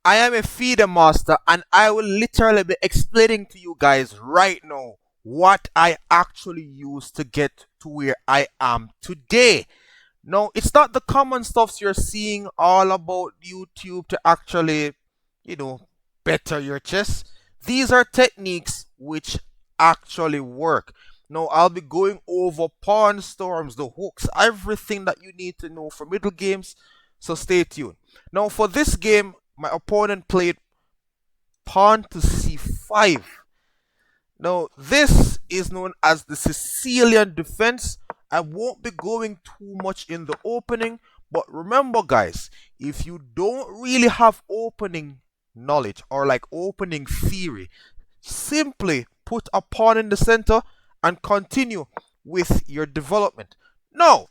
I am a FIDE Master, and I will literally be explaining to you guys right now what I actually use to get to where I am today. No, it's not the common stuffs you're seeing all about YouTube to actually, you know, better your chess. These are techniques which actually work. Now, I'll be going over pawn storms, the hooks, everything that you need to know for middle games. So stay tuned. Now, for this game, my opponent played pawn to c5. Now, this is known as the Sicilian defense. I won't be going too much in the opening, but remember, guys, if you don't really have opening knowledge or like opening theory, simply put a pawn in the center and continue with your development. Now,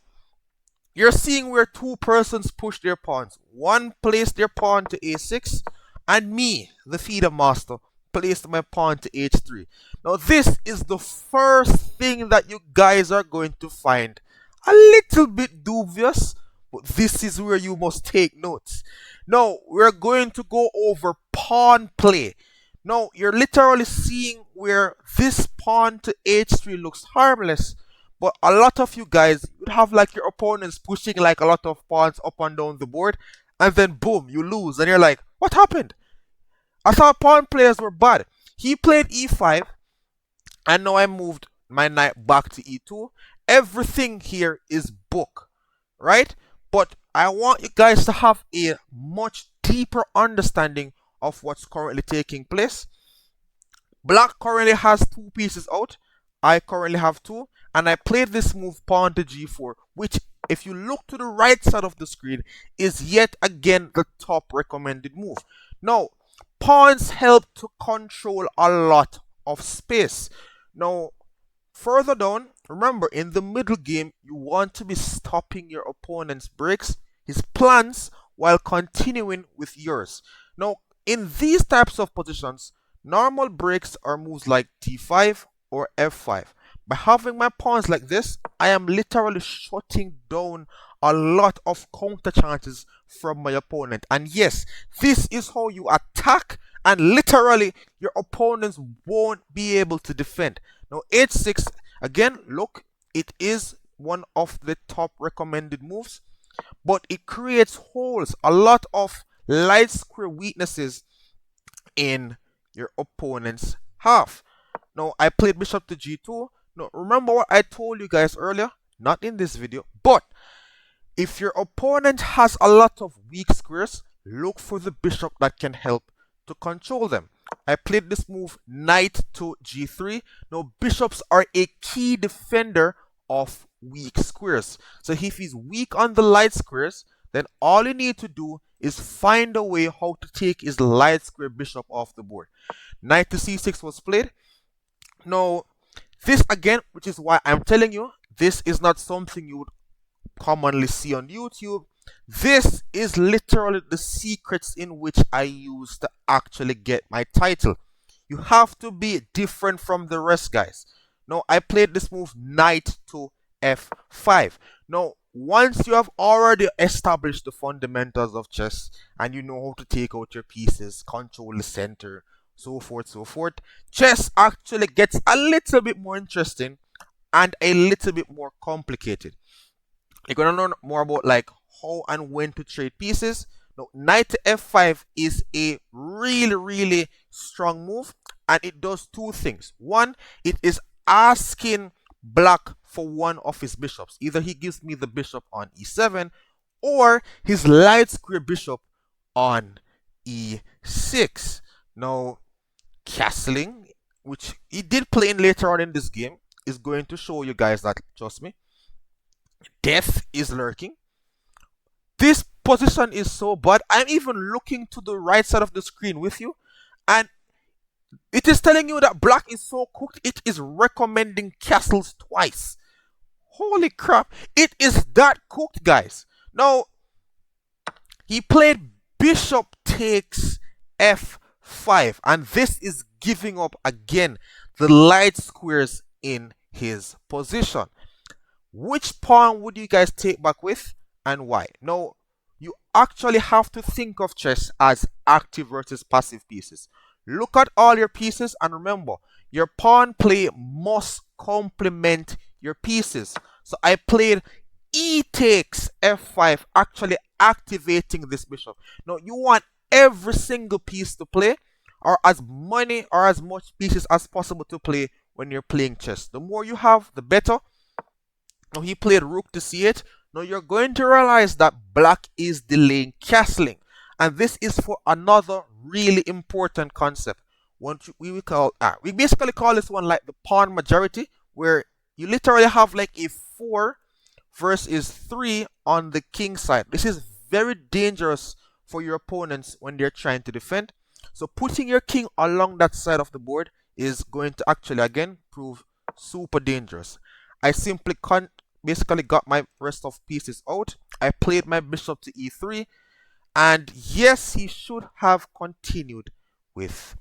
you're seeing where two persons push their pawns. One placed their pawn to a6, and me, the FIDE Master, placed my pawn to h3. Now, this is the first thing that you guys are going to find a little bit dubious, but this is where you must take notes. Now, we're going to go over pawn play. Now, you're literally seeing where this pawn to h3 looks harmless, but a lot of you guys would have like your opponents pushing like a lot of pawns up and down the board, and then boom, you lose, and you're like, what happened? I thought pawn players were bad. He played e5, and now I moved my knight back to e2. Everything here is book, right? But I want you guys to have a much deeper understanding of what's currently taking place. Black currently has two pieces out. I currently have two, and I played this move pawn to g4, which, if you look to the right side of the screen, is yet again the top recommended move. Now, pawns help to control a lot of space. Now, further down, remember, in the middle game, you want to be stopping your opponent's breaks, his plans, while continuing with yours. Now, in these types of positions, normal breaks are moves like t5 or f5. By having my pawns like this, I am literally shutting down a lot of counter chances from my opponent. And yes, this is how you attack, and literally your opponents won't be able to defend. Now, h6, again, look, it is one of the top recommended moves, but it creates holes, a lot of light square weaknesses in your opponent's half. Now, I played bishop to g2. Now, remember what I told you guys earlier? Not in this video, but if your opponent has a lot of weak squares, look for the bishop that can help to control them. I played this move knight to g3. Now, bishops are a key defender of weak squares. So if he's weak on the light squares, then all you need to do is find a way how to take his light square bishop off the board. Knight to c6 was played. Now, this again, which is why I'm telling you, this is not something you would commonly see on YouTube. This is literally the secrets in which I use to actually get my title. You have to be different from the rest, guys. Now, I played this move knight to f5. Now, once you have already established the fundamentals of chess and you know how to take out your pieces, control the center, so forth, chess actually gets a little bit more interesting and a little bit more complicated. You're gonna learn more about like how and when to trade pieces. Now, knight to f5 is a really strong move, and it does two things. One, it is asking black for one of his bishops. Either he gives me the bishop on e7 or his light square bishop on e6. Now, castling, which he did play in later on in this game, is going to show you guys that, trust me, death is lurking. This position is so bad. I'm even looking to the right side of the screen with you, and it is telling you that black is so cooked, it is recommending castles twice. Holy crap, it is that cooked, guys. Now, he played bishop takes f5, and this is giving up again the light squares in his position. Which pawn would you guys take back with, and why? Now, You actually have to think of chess as active versus passive pieces. Look at all your pieces and remember, your pawn play must complement your pieces. So I played e takes f5, actually activating this bishop. Now you want every single piece to play, or as many or as much pieces as possible to play when you're playing chess. The more you have, the better. Now he played rook to c8. Now you're going to realize that black is delaying castling. And this is for another really important concept. We basically call this one like the pawn majority, where you literally have like a 4 versus 3 on the king side. This is very dangerous for your opponents when they're trying to defend. So putting your king along that side of the board is going to actually again prove super dangerous. I simply basically got my rest of pieces out. I played my bishop to e3, and yes, he should have continued with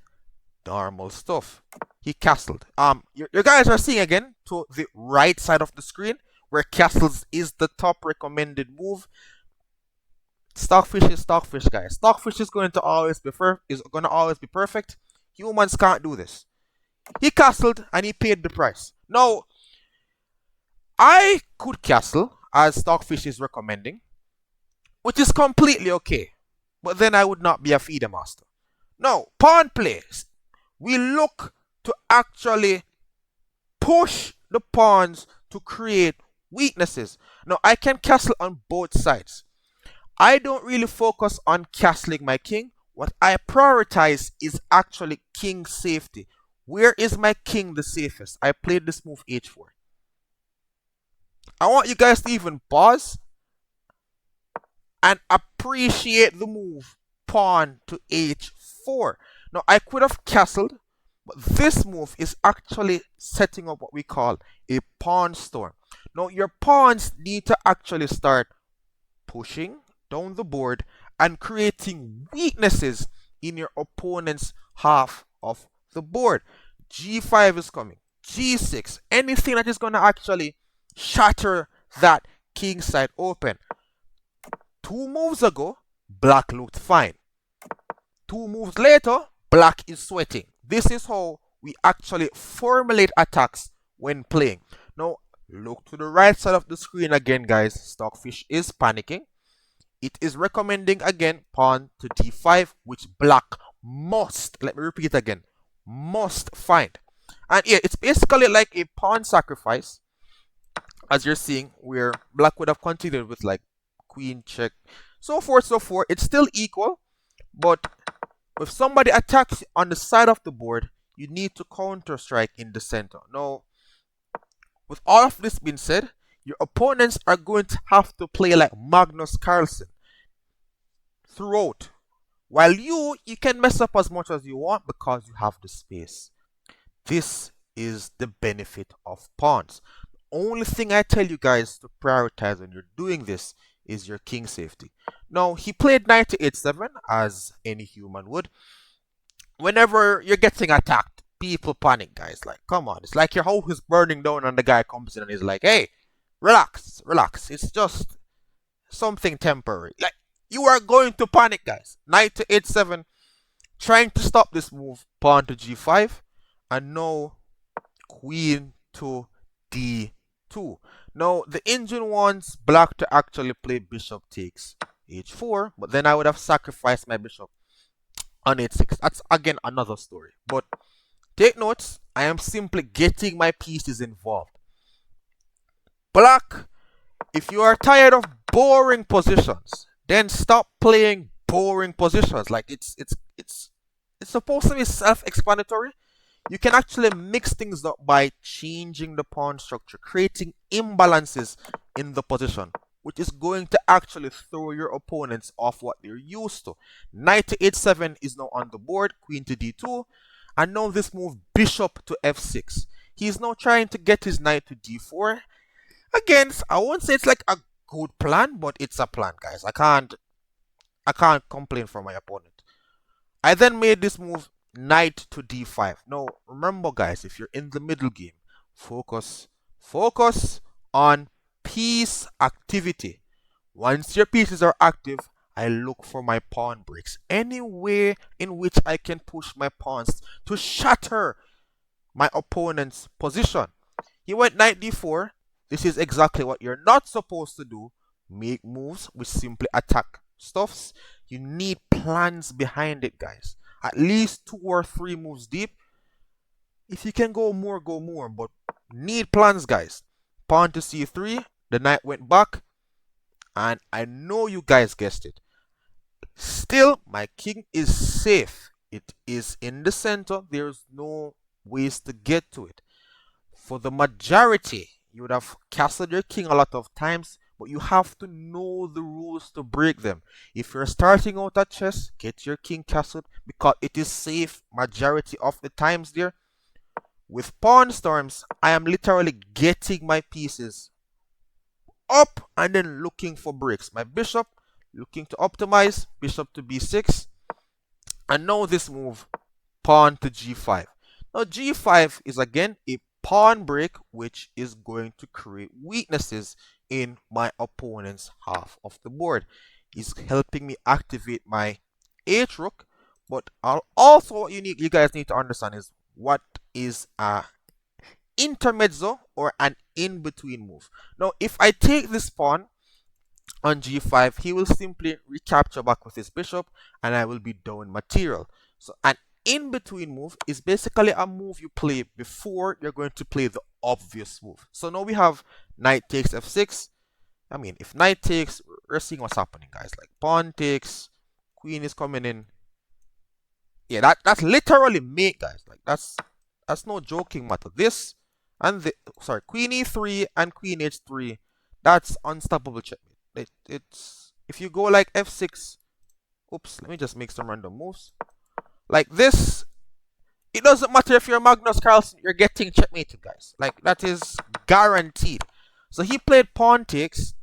normal stuff. He castled. You guys are seeing again to the right side of the screen where castles is the top recommended move. Stockfish is stockfish, guys. Stockfish is going to always be perfect. Humans can't do this. He castled and he paid the price. Now, I could castle as Stockfish is recommending, which is completely okay. But then I would not be a FIDE Master. No, pawn plays. We look to actually push the pawns to create weaknesses. Now, I can castle on both sides. I don't really focus on castling my king. What I prioritize is actually king safety. Where is my king the safest? I played this move h4. I want you guys to even pause and appreciate the move pawn to h4. Now, I could have castled, but this move is actually setting up what we call a pawn storm. Now, your pawns need to actually start pushing down the board and creating weaknesses in your opponent's half of the board. g5 is coming, g6, anything that is going to actually shatter that king side open. 2 moves ago, black looked fine. 2 moves later, black is sweating. This is how we actually formulate attacks when playing. Now, look to the right side of the screen again, guys. Stockfish is panicking. It is recommending again pawn to d5, which black must, let me repeat again, must find. And yeah, it's basically like a pawn sacrifice, as you're seeing, where black would have continued with like queen check, so forth, so forth. It's still equal, but if somebody attacks on the side of the board, you need to counter strike in the center. Now, with all of this being said, your opponents are going to have to play like Magnus Carlsen throughout. While you can mess up as much as you want because you have the space. This is the benefit of pawns. The only thing I tell you guys to prioritize when you're doing this is your king safety. Now, he played knight to h7 as any human would. Whenever you're getting attacked, people panic, guys. Like, come on. It's like your house is burning down and the guy comes in and he's like, hey, relax, relax. It's just something temporary. Like, you are going to panic, guys. Knight to h7, trying to stop this move. Pawn to g5, and now queen to d2. Now, the engine wants black to actually play bishop takes h4, but then I would have sacrificed my bishop on h6. That's again another story. But take notes, I am simply getting my pieces involved. Black, if you are tired of boring positions, then stop playing boring positions. Like it's supposed to be self-explanatory. You can actually mix things up by changing the pawn structure, creating imbalances in the position, which is going to actually throw your opponents off what they're used to. Knight to h7 is now on the board, queen to d2, and now this move bishop to f6. He's now trying to get his knight to d4. Again, I won't say it's like a good plan, but it's a plan, guys. I can't complain for my opponent. I then made this move knight to d5. Now, remember, guys, if you're in the middle game, focus on piece activity. Once your pieces are active, I look for my pawn breaks. Any way in which I can push my pawns to shatter my opponent's position. He went knight d4. This is exactly what you're not supposed to do. Make moves which simply attack stuffs. You need plans behind it, guys. At least 2 or 3 moves deep. If you can go more, go more. But need plans, guys. Pawn to c3. The knight went back. And I know you guys guessed it. Still, my king is safe. It is in the center. There's no ways to get to it. For the majority, you would have castled your king a lot of times, but you have to know the rules to break them. If you're starting out at chess, get your king castled because it is safe majority of the times there. With pawn storms, I am literally getting my pieces up and then looking for breaks. My bishop looking to optimize, bishop to b6, and now this move, pawn to g5. Now g5 is again a pawn break which is going to create weaknesses in my opponent's half of the board. It's helping me activate my h rook, but also what you guys need to understand is what is a intermezzo or an in-between move. Now if I take this pawn on g5, he will simply recapture back with his bishop and I will be down material. So an in-between move is basically a move you play before you're going to play the obvious move. So now we have knight takes f6. I mean, if knight takes, we're seeing what's happening, guys. Like pawn takes, queen is coming in. Yeah, that's literally mate, guys. Like that's no joking matter. This and the queen e3 and queen h3, that's unstoppable checkmate. It's if you go like f6. Oops, let me just make some random moves. Like this, it doesn't matter if you're Magnus Carlsen, you're getting checkmated, guys. Like that is guaranteed. So he played pawn takes,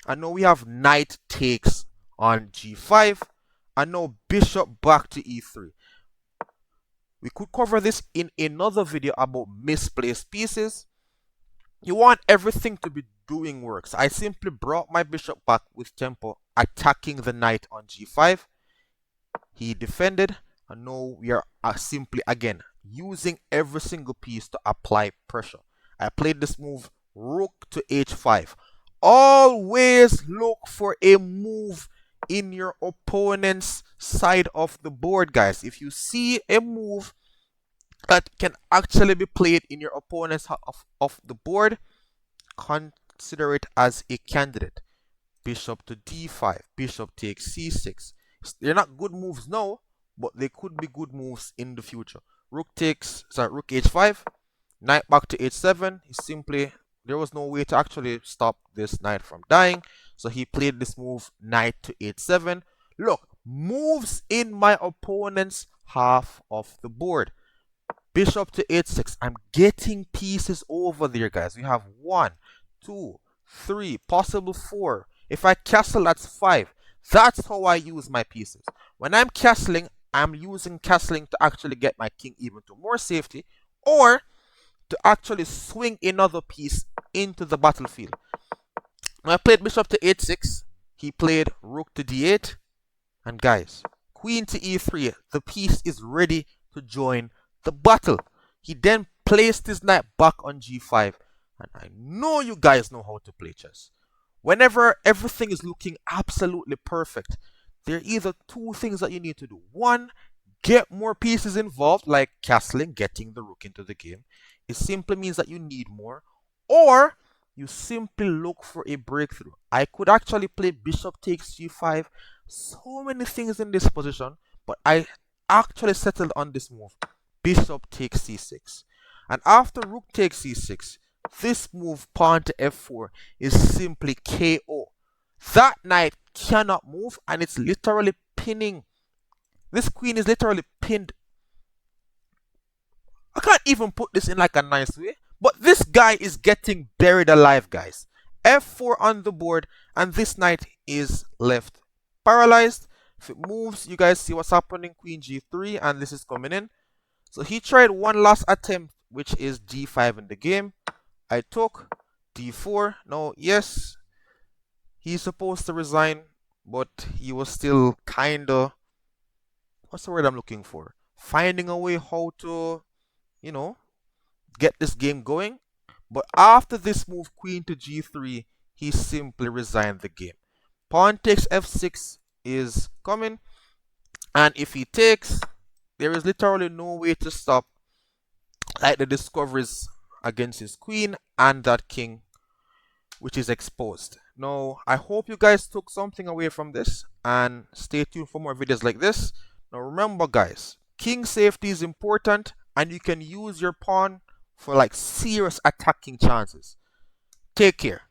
and now we have knight takes on g5, and now bishop back to e3. We could cover this in another video about misplaced pieces. You want everything to be doing work. So I simply brought my bishop back with tempo, attacking the knight on g5. He defended, and now we are simply again using every single piece to apply pressure. I played this move, rook to h5. Always look for a move in your opponent's side of the board, guys. If you see a move that can actually be played in your opponent's half of the board, consider it as a candidate. Bishop to d5, bishop takes c6. They're not good moves now, but they could be good moves in the future. Rook h5, knight back to h7. There was no way to actually stop this knight from dying, so he played this move, knight to h7. Look, moves in my opponent's half of the board. Bishop to h6. I'm getting pieces over there, guys. We have 1, 2, 3, possible 4. If I castle, that's 5. That's how I use my pieces. When I'm castling, I'm using castling to actually get my king even to more safety, or to actually swing another piece into the battlefield. When I played bishop to h6, he played rook to d8, and guys, queen to e3. The piece is ready to join the battle. He then placed his knight back on g5, and I know you guys know how to play chess. Whenever everything is looking absolutely perfect, there are either 2 things that you need to do. 1, get more pieces involved, like castling, getting the rook into the game. It simply means that you need more. Or you simply look for a breakthrough. I could actually play bishop takes g5. So many things in this position, but I actually settled on this move. Bishop takes c6. And after rook takes c6, this move, pawn to f4, is simply KO. That knight cannot move, and it's literally pinning. This queen is literally pinned. I can't even put this in like a nice way, but this guy is getting buried alive, guys. f4 on the board, and this knight is left paralyzed. If it moves, you guys see what's happening. Queen g3, and this is coming in. So he tried one last attempt, which is g5 in the game. I took d4. Now, yes, he's supposed to resign. but he was still kinda, what's the word I'm looking for? Finding a way how to, you know, get this game going. But after this move, queen to g3, he simply resigned the game. Pawn takes f6 is coming, and if he takes, there is literally no way to stop like the discoveries against his queen and that king, which is exposed. Now, I hope you guys took something away from this, and stay tuned for more videos like this. Now remember guys, king safety is important, and you can use your pawn for like serious attacking chances. Take care.